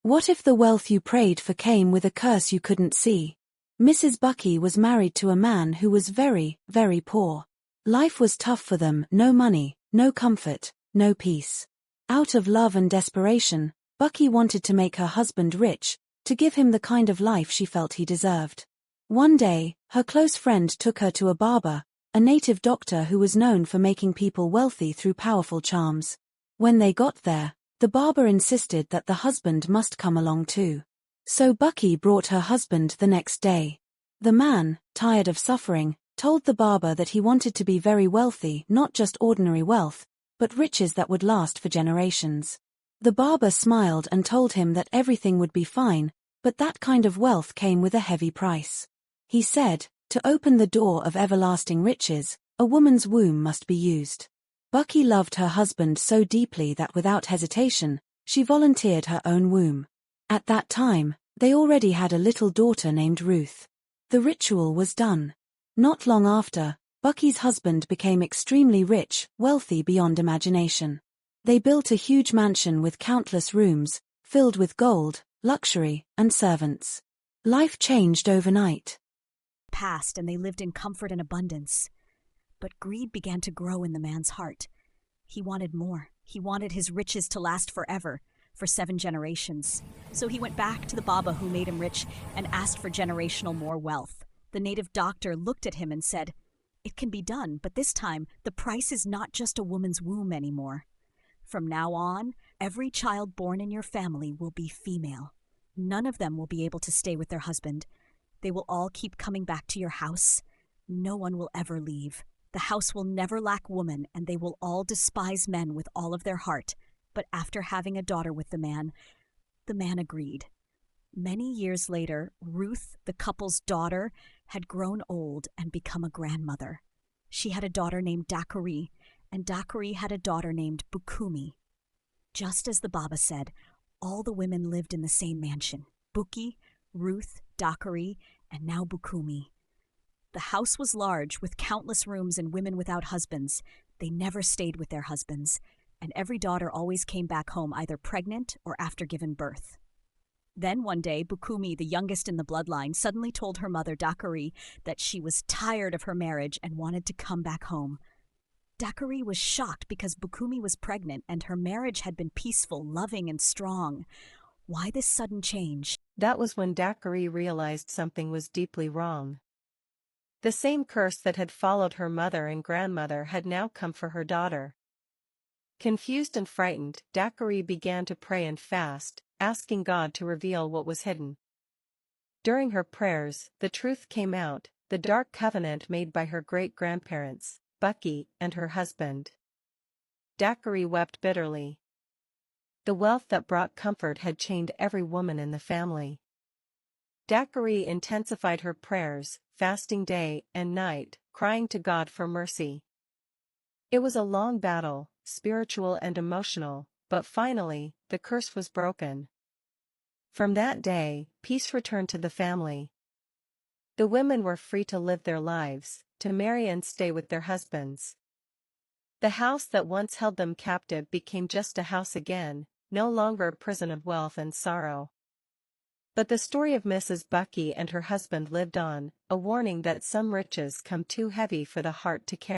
What if the wealth you prayed for came with a curse you couldn't see? Mrs. Bucky was married to a man who was very, very poor. Life was tough for them, no money, no comfort, no peace. Out of love and desperation, Bucky wanted to make her husband rich, to give him the kind of life she felt he deserved. One day, her close friend took her to a barber, a native doctor who was known for making people wealthy through powerful charms. When they got there, the barber insisted that the husband must come along too. So Bucky brought her husband the next day. The man, tired of suffering, told the barber that he wanted to be very wealthy, not just ordinary wealth, but riches that would last for generations. The barber smiled and told him that everything would be fine, but that kind of wealth came with a heavy price. He said, to open the door of everlasting riches, a woman's womb must be used. Bucky loved her husband so deeply that without hesitation, she volunteered her own womb. At that time, they already had a little daughter named Ruth. The ritual was done. Not long after, Bucky's husband became extremely rich, wealthy beyond imagination. They built a huge mansion with countless rooms, filled with gold, luxury, and servants. Life changed overnight. Passed and they lived in comfort and abundance. But greed began to grow in the man's heart. He wanted more. He wanted his riches to last forever, for 7 generations. So he went back to the Baba who made him rich and asked for generational more wealth. The native doctor looked at him and said, "It can be done, but this time the price is not just a woman's womb anymore. From now on, every child born in your family will be female. None of them will be able to stay with their husband. They will all keep coming back to your house. No one will ever leave. The house will never lack woman, and they will all despise men with all of their heart." But after having a daughter with the man agreed. Many years later, Ruth, the couple's daughter, had grown old and become a grandmother. She had a daughter named Dakari, and Dakari had a daughter named Bukumi. Just as the Baba said, all the women lived in the same mansion: Buki, Ruth, Dakari, and now Bukumi. The house was large, with countless rooms and women without husbands. They never stayed with their husbands, and every daughter always came back home either pregnant or after given birth. Then one day, Bukumi, the youngest in the bloodline, suddenly told her mother, Dakari, that she was tired of her marriage and wanted to come back home. Dakari was shocked because Bukumi was pregnant and her marriage had been peaceful, loving, and strong. Why this sudden change? That was when Dakari realized something was deeply wrong. The same curse that had followed her mother and grandmother had now come for her daughter. Confused and frightened, Dakari began to pray and fast, asking God to reveal what was hidden. During her prayers, the truth came out, the dark covenant made by her great-grandparents, Bucky, and her husband. Dakari wept bitterly. The wealth that brought comfort had chained every woman in the family. Dakari intensified her prayers, fasting day and night, crying to God for mercy. It was a long battle, spiritual and emotional, but finally, the curse was broken. From that day, peace returned to the family. The women were free to live their lives, to marry and stay with their husbands. The house that once held them captive became just a house again, no longer a prison of wealth and sorrow. But the story of Mrs. Bucky and her husband lived on, a warning that some riches come too heavy for the heart to carry.